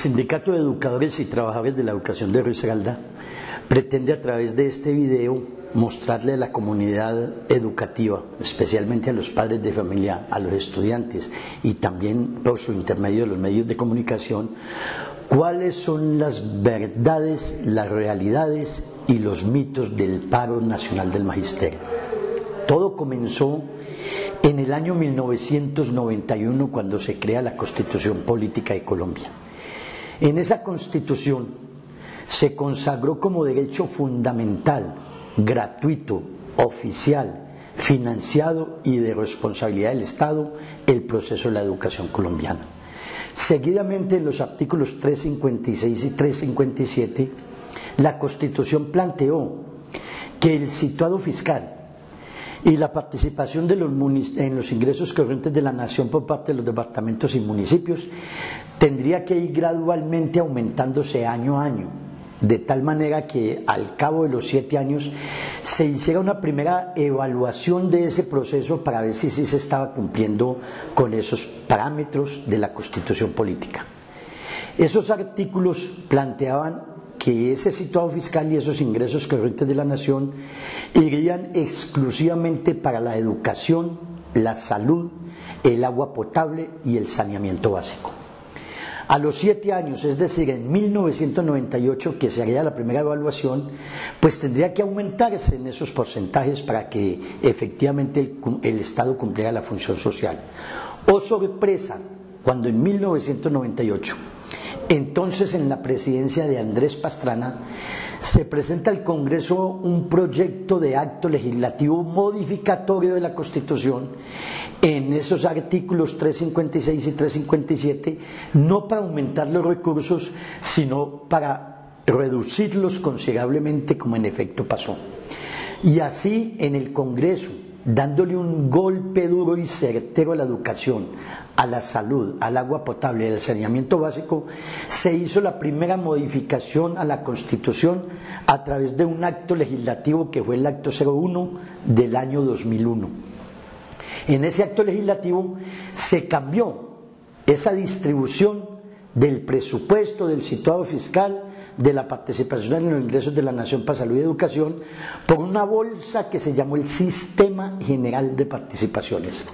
Sindicato de Educadores y Trabajadores de la Educación de Risaralda pretende a través de este video mostrarle a la comunidad educativa, especialmente a los padres de familia, a los estudiantes y también por su intermedio de los medios de comunicación, cuáles son las verdades, las realidades y los mitos del paro nacional del magisterio. Todo comenzó en el año 1991 cuando se crea la Constitución Política de Colombia. En esa Constitución se consagró como derecho fundamental, gratuito, oficial, financiado y de responsabilidad del Estado el proceso de la educación colombiana. Seguidamente, en los artículos 356 y 357, la Constitución planteó que el situado fiscal y la participación de en los ingresos corrientes de la nación por parte de los departamentos y municipios tendría que ir gradualmente aumentándose año a año, de tal manera que al cabo de los 7 años se hiciera una primera evaluación de ese proceso para ver si se estaba cumpliendo con esos parámetros de la Constitución Política. Esos artículos planteaban que ese situado fiscal y esos ingresos corrientes de la nación irían exclusivamente para la educación, la salud, el agua potable y el saneamiento básico. A los 7 años, es decir, en 1998, que se haría la primera evaluación, pues tendría que aumentarse en esos porcentajes para que efectivamente el Estado cumpliera la función social. Oh sorpresa, cuando en 1998, entonces en la presidencia de Andrés Pastrana, se presenta al Congreso un proyecto de acto legislativo modificatorio de la Constitución en esos artículos 356 y 357, no para aumentar los recursos, sino para reducirlos considerablemente, como en efecto pasó. Y así en el Congreso, dándole un golpe duro y certero a la educación, a la salud, al agua potable y al saneamiento básico, se hizo la primera modificación a la Constitución a través de un acto legislativo que fue el acto 01 del año 2001. En ese acto legislativo se cambió esa distribución del presupuesto, del situado fiscal, de la participación en los ingresos de la nación para salud y educación, por una bolsa que se llamó el Sistema General de Participaciones.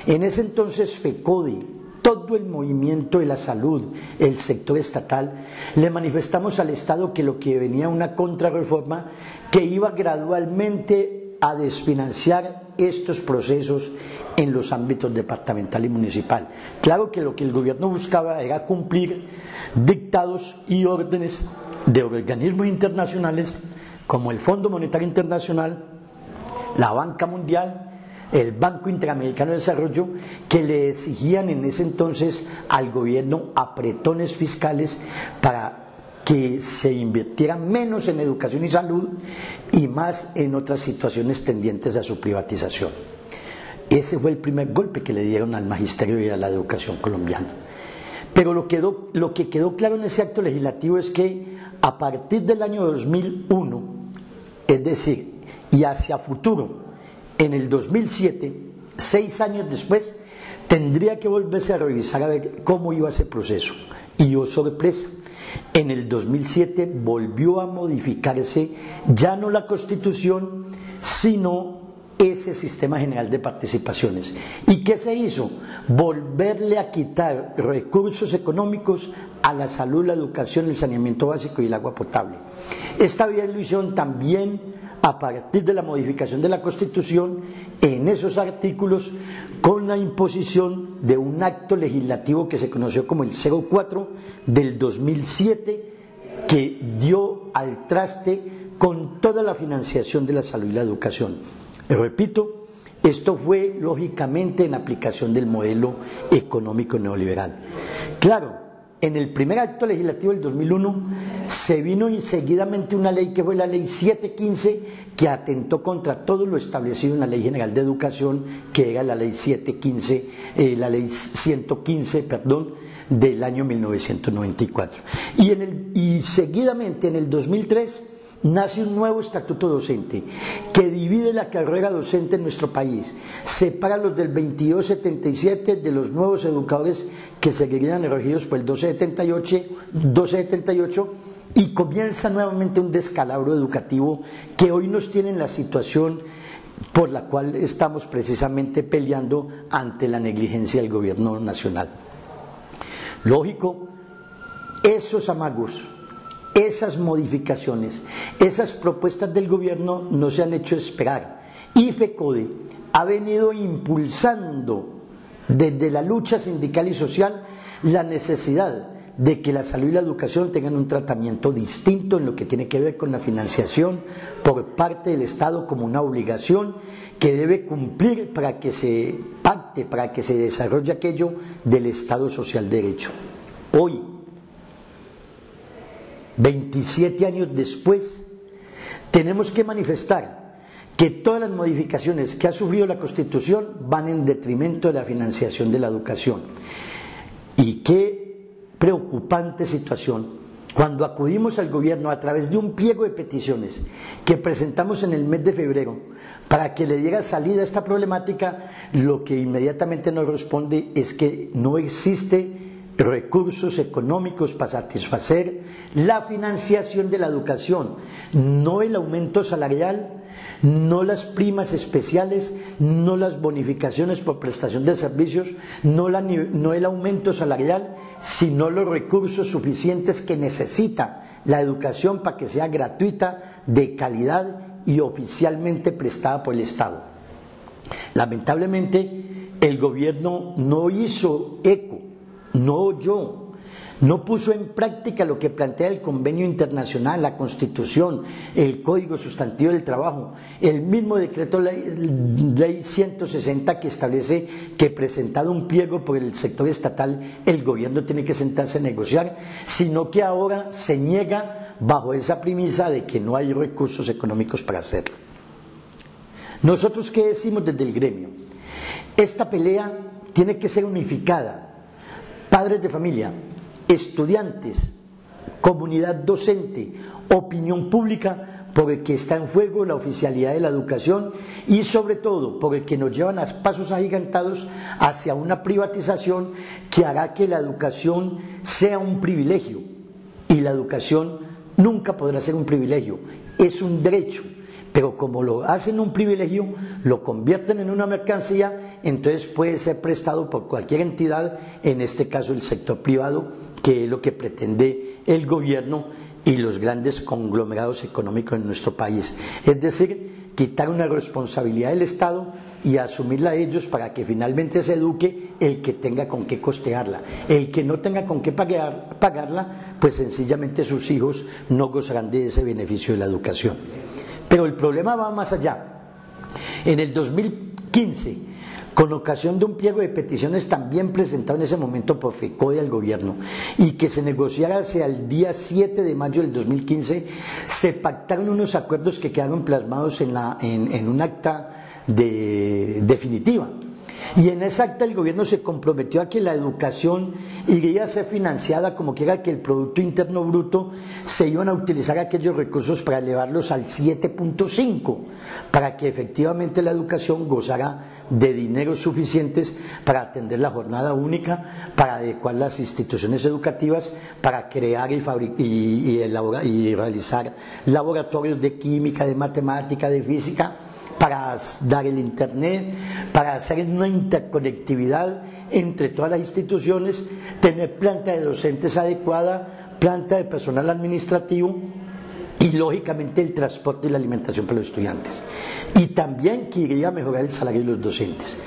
En ese entonces FECODE, todo el movimiento de la salud, el sector estatal, le manifestamos al Estado que lo que venía una contrarreforma que iba gradualmente a desfinanciar estos procesos en los ámbitos departamental y municipal. Claro que lo que el gobierno buscaba era cumplir dictados y órdenes de organismos internacionales como el Fondo Monetario Internacional, la Banca Mundial, el Banco Interamericano de Desarrollo, que le exigían en ese entonces al gobierno apretones fiscales para que se invirtiera menos en educación y salud y más en otras situaciones tendientes a su privatización. Ese fue el primer golpe que le dieron al magisterio y a la educación colombiana. Pero lo que quedó claro en ese acto legislativo es que a partir del año 2001, es decir, y hacia futuro, en el 2007, 6 años después, tendría que volverse a revisar a ver cómo iba ese proceso. Y oh sorpresa, en el 2007 volvió a modificarse ya no la Constitución, sino ese Sistema General de Participaciones. ¿Y qué se hizo? Volverle a quitar recursos económicos a la salud, la educación, el saneamiento básico y el agua potable. Esta vez lo hicieron también a partir de la modificación de la Constitución en esos artículos, con la imposición de un acto legislativo que se conoció como el 04 del 2007, que dio al traste con toda la financiación de la salud y la educación. Repito, esto fue lógicamente en aplicación del modelo económico neoliberal. Claro, en el primer acto legislativo del 2001 se vino seguidamente una ley que fue la ley 715, que atentó contra todo lo establecido en la Ley General de Educación, que era la ley 715, la ley 115, del año 1994. Y seguidamente en el 2003 nace un nuevo estatuto docente que divide la carrera docente en nuestro país, separa los del 2277 de los nuevos educadores que seguirían elegidos por el 1278 y comienza nuevamente un descalabro educativo que hoy nos tiene en la situación por la cual estamos precisamente peleando ante la negligencia del gobierno nacional. Lógico, esos amagos, esas modificaciones, esas propuestas del gobierno no se han hecho esperar y FECODE ha venido impulsando desde la lucha sindical y social la necesidad de que la salud y la educación tengan un tratamiento distinto en lo que tiene que ver con la financiación por parte del Estado como una obligación que debe cumplir para que se pacte, para que se desarrolle aquello del Estado Social de Derecho. Hoy, 27 años después, tenemos que manifestar que todas las modificaciones que ha sufrido la Constitución van en detrimento de la financiación de la educación. Y qué preocupante situación cuando acudimos al gobierno a través de un pliego de peticiones que presentamos en el mes de febrero para que le diera salida a esta problemática, lo que inmediatamente nos responde es que no existe recursos económicos para satisfacer la financiación de la educación, no el aumento salarial, no las primas especiales, no las bonificaciones por prestación de servicios, no el aumento salarial, sino los recursos suficientes que necesita la educación para que sea gratuita, de calidad y oficialmente prestada por el Estado. Lamentablemente, el gobierno no hizo eco, no oyó, no puso en práctica lo que plantea el convenio internacional, la Constitución, el Código Sustantivo del Trabajo, el mismo decreto ley 160 que establece que presentado un pliego por el sector estatal, el gobierno tiene que sentarse a negociar, sino que ahora se niega bajo esa premisa de que no hay recursos económicos para hacerlo. Nosotros, ¿qué decimos desde el gremio? Esta pelea tiene que ser unificada. Padres de familia, estudiantes, comunidad docente, opinión pública, porque está en juego la oficialidad de la educación y sobre todo porque nos llevan a pasos agigantados hacia una privatización que hará que la educación sea un privilegio, y la educación nunca podrá ser un privilegio, es un derecho. Pero como lo hacen un privilegio, lo convierten en una mercancía, entonces puede ser prestado por cualquier entidad, en este caso el sector privado, que es lo que pretende el gobierno y los grandes conglomerados económicos en nuestro país. Es decir, quitar una responsabilidad del Estado y asumirla a ellos para que finalmente se eduque el que tenga con qué costearla. El que no tenga con qué pagarla, pues sencillamente sus hijos no gozarán de ese beneficio de la educación. Pero el problema va más allá. En el 2015, con ocasión de un pliego de peticiones también presentado en ese momento por FECODE al gobierno y que se negociara hacia el día 7 de mayo del 2015, se pactaron unos acuerdos que quedaron plasmados en un acta definitiva. Y en esa acta el gobierno se comprometió a que la educación iría a ser financiada como quiera que el Producto Interno Bruto, se iban a utilizar aquellos recursos para elevarlos al 7.5, para que efectivamente la educación gozara de dineros suficientes para atender la jornada única, para adecuar las instituciones educativas, para crear y realizar laboratorios de química, de matemática, de física, para dar el internet, para hacer una interconectividad entre todas las instituciones, tener planta de docentes adecuada, planta de personal administrativo y lógicamente el transporte y la alimentación para los estudiantes. Y también que iría a mejorar el salario de los docentes.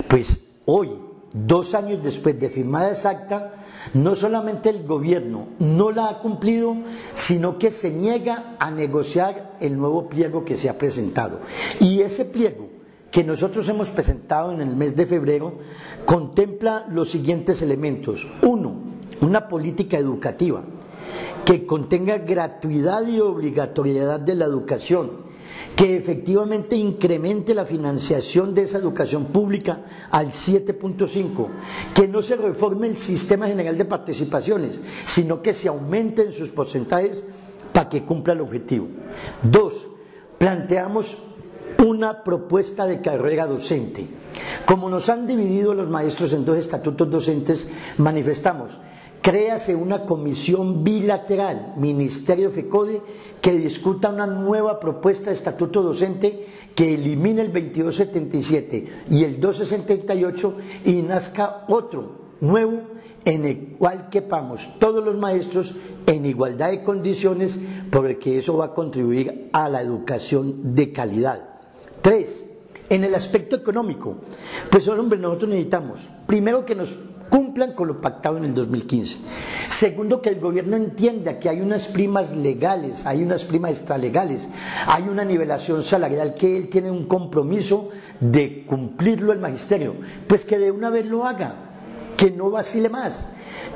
Pues hoy, 2 años después de firmada esa acta, no solamente el gobierno no la ha cumplido, sino que se niega a negociar el nuevo pliego que se ha presentado. Y ese pliego que nosotros hemos presentado en el mes de febrero contempla los siguientes elementos. 1, una política educativa que contenga gratuidad y obligatoriedad de la educación, que efectivamente incremente la financiación de esa educación pública al 7.5, que no se reforme el sistema general de participaciones, sino que se aumenten sus porcentajes para que cumpla el objetivo. 2. Planteamos una propuesta de carrera docente. Como nos han dividido los maestros en 2 estatutos docentes, manifestamos: créase una comisión bilateral, Ministerio FECODE, que discuta una nueva propuesta de estatuto docente que elimine el 2277 y el 268 y nazca otro nuevo en el cual quepamos todos los maestros en igualdad de condiciones, porque eso va a contribuir a la educación de calidad. 3. En el aspecto económico, pues hombre, nosotros necesitamos, primero, que nos cumplan con lo pactado en el 2015. Segundo, que el gobierno entienda que hay unas primas legales, hay unas primas extralegales, hay una nivelación salarial que él tiene un compromiso de cumplirlo el magisterio, pues que de una vez lo haga, que no vacile más,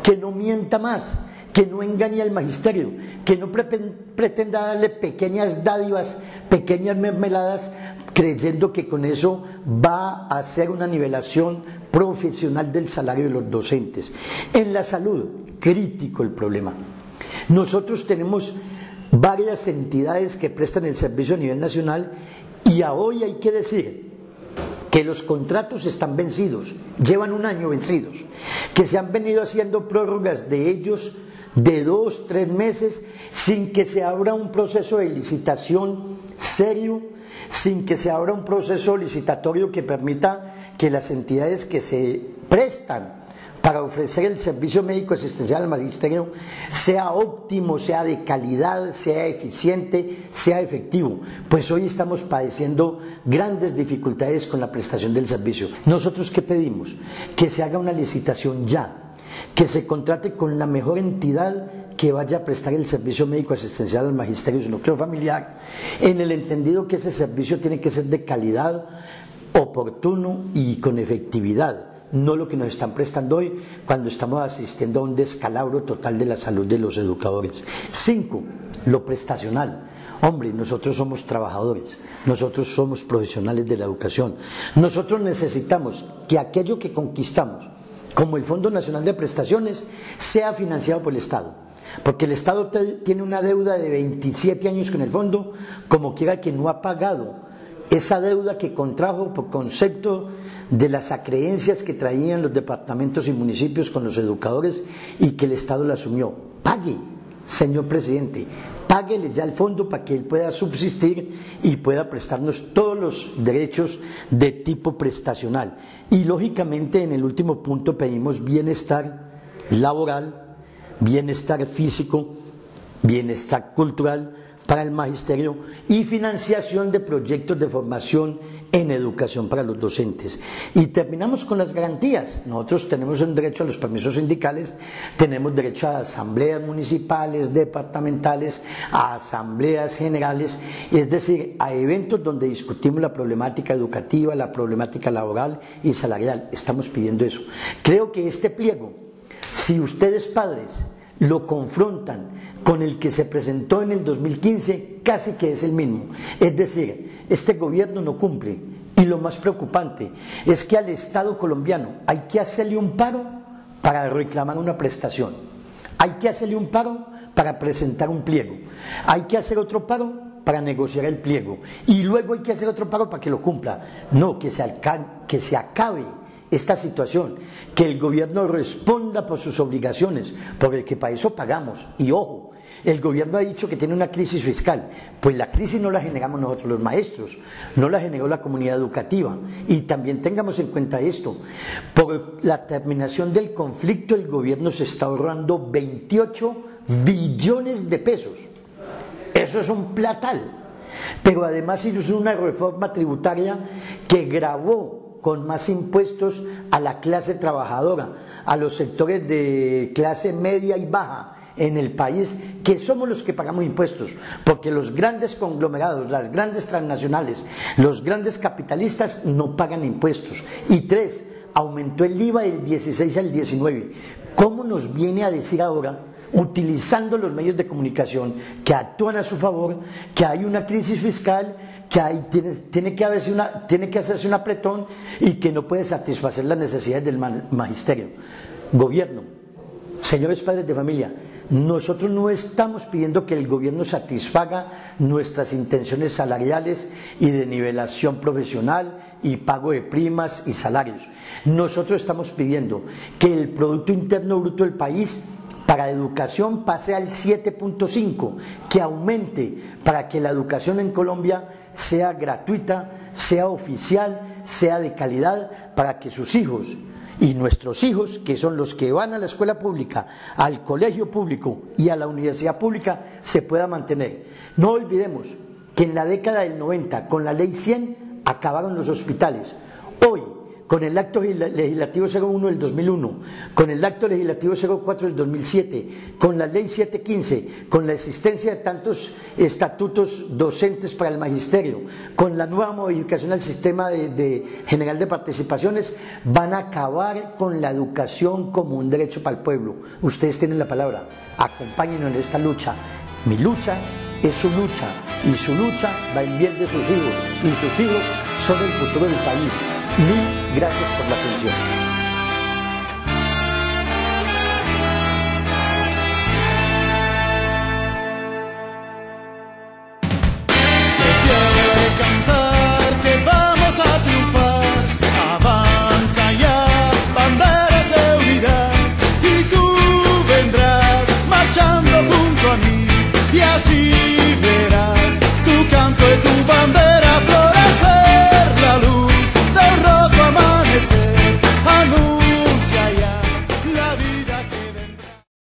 que no mienta más, que no engañe al magisterio, que no pretenda darle pequeñas dádivas, pequeñas mermeladas, creyendo que con eso va a hacer una nivelación profesional del salario de los docentes. En la salud, crítico el problema. Nosotros tenemos varias entidades que prestan el servicio a nivel nacional y a hoy hay que decir que los contratos están vencidos, llevan un año vencidos, que se han venido haciendo prórrogas de ellos de 2, 3 meses sin que se abra un proceso de licitación serio, sin que se abra un proceso licitatorio que permita que las entidades que se prestan para ofrecer el servicio médico asistencial al magisterio sea óptimo, sea de calidad, sea eficiente, sea efectivo. Pues hoy estamos padeciendo grandes dificultades con la prestación del servicio. ¿Nosotros qué pedimos? Que se haga una licitación ya, que se contrate con la mejor entidad que vaya a prestar el servicio médico asistencial al magisterio y su núcleo familiar, en el entendido que ese servicio tiene que ser de calidad, oportuno y con efectividad, no lo que nos están prestando hoy cuando estamos asistiendo a un descalabro total de la salud de los educadores. 5. Lo prestacional. Hombre, nosotros somos trabajadores, nosotros somos profesionales de la educación, nosotros necesitamos que aquello que conquistamos, como el Fondo Nacional de Prestaciones, sea financiado por el Estado. Porque el Estado tiene una deuda de 27 años con el fondo, como quiera que no ha pagado esa deuda que contrajo por concepto de las acreencias que traían los departamentos y municipios con los educadores y que el Estado la asumió. Pague, señor presidente, páguele ya el fondo para que él pueda subsistir y pueda prestarnos todos los derechos de tipo prestacional. Y lógicamente en el último punto pedimos bienestar laboral, bienestar físico, bienestar cultural para el magisterio y financiación de proyectos de formación en educación para los docentes. Y terminamos con las garantías. Nosotros tenemos un derecho a los permisos sindicales, tenemos derecho a asambleas municipales, departamentales, a asambleas generales, es decir, a eventos donde discutimos la problemática educativa, la problemática laboral y salarial. Estamos pidiendo eso. Creo que este pliego, si ustedes padres lo confrontan con el que se presentó en el 2015, casi que es el mismo. Es decir, este gobierno no cumple y lo más preocupante es que al Estado colombiano hay que hacerle un paro para reclamar una prestación, hay que hacerle un paro para presentar un pliego, hay que hacer otro paro para negociar el pliego y luego hay que hacer otro paro para que lo cumpla. No, que se acabe esta situación, que el gobierno responda por sus obligaciones, porque para eso pagamos. Y ojo, el gobierno ha dicho que tiene una crisis fiscal, pues la crisis no la generamos nosotros los maestros, no la generó la comunidad educativa. Y también tengamos en cuenta esto, por la terminación del conflicto el gobierno se está ahorrando 28 billones de pesos. Eso es un platal, pero además hizo una reforma tributaria que gravó con más impuestos a la clase trabajadora, a los sectores de clase media y baja en el país, que somos los que pagamos impuestos, porque los grandes conglomerados, las grandes transnacionales, los grandes capitalistas no pagan impuestos. Y 3, aumentó el IVA del 16 al 19. ¿Cómo nos viene a decir ahora, utilizando los medios de comunicación que actúan a su favor, que hay una crisis fiscal, que tiene que hacerse un apretón y que no puede satisfacer las necesidades del magisterio? Gobierno, señores padres de familia, nosotros no estamos pidiendo que el gobierno satisfaga nuestras intenciones salariales y de nivelación profesional y pago de primas y salarios. Nosotros estamos pidiendo que el Producto Interno Bruto del país para educación pase al 7.5, que aumente para que la educación en Colombia sea gratuita, sea oficial, sea de calidad, para que sus hijos y nuestros hijos, que son los que van a la escuela pública, al colegio público y a la universidad pública, se pueda mantener. No olvidemos que en la década del 90, con la Ley 100, acabaron los hospitales. Hoy, con el Acto Legislativo 01 del 2001, con el Acto Legislativo 04 del 2007, con la Ley 715, con la existencia de tantos estatutos docentes para el magisterio, con la nueva modificación al sistema general de participaciones, van a acabar con la educación como un derecho para el pueblo. Ustedes tienen la palabra, acompáñenos en esta lucha. Mi lucha es su lucha, y su lucha va en bien de sus hijos, y sus hijos son el futuro del país. Mil gracias por la atención.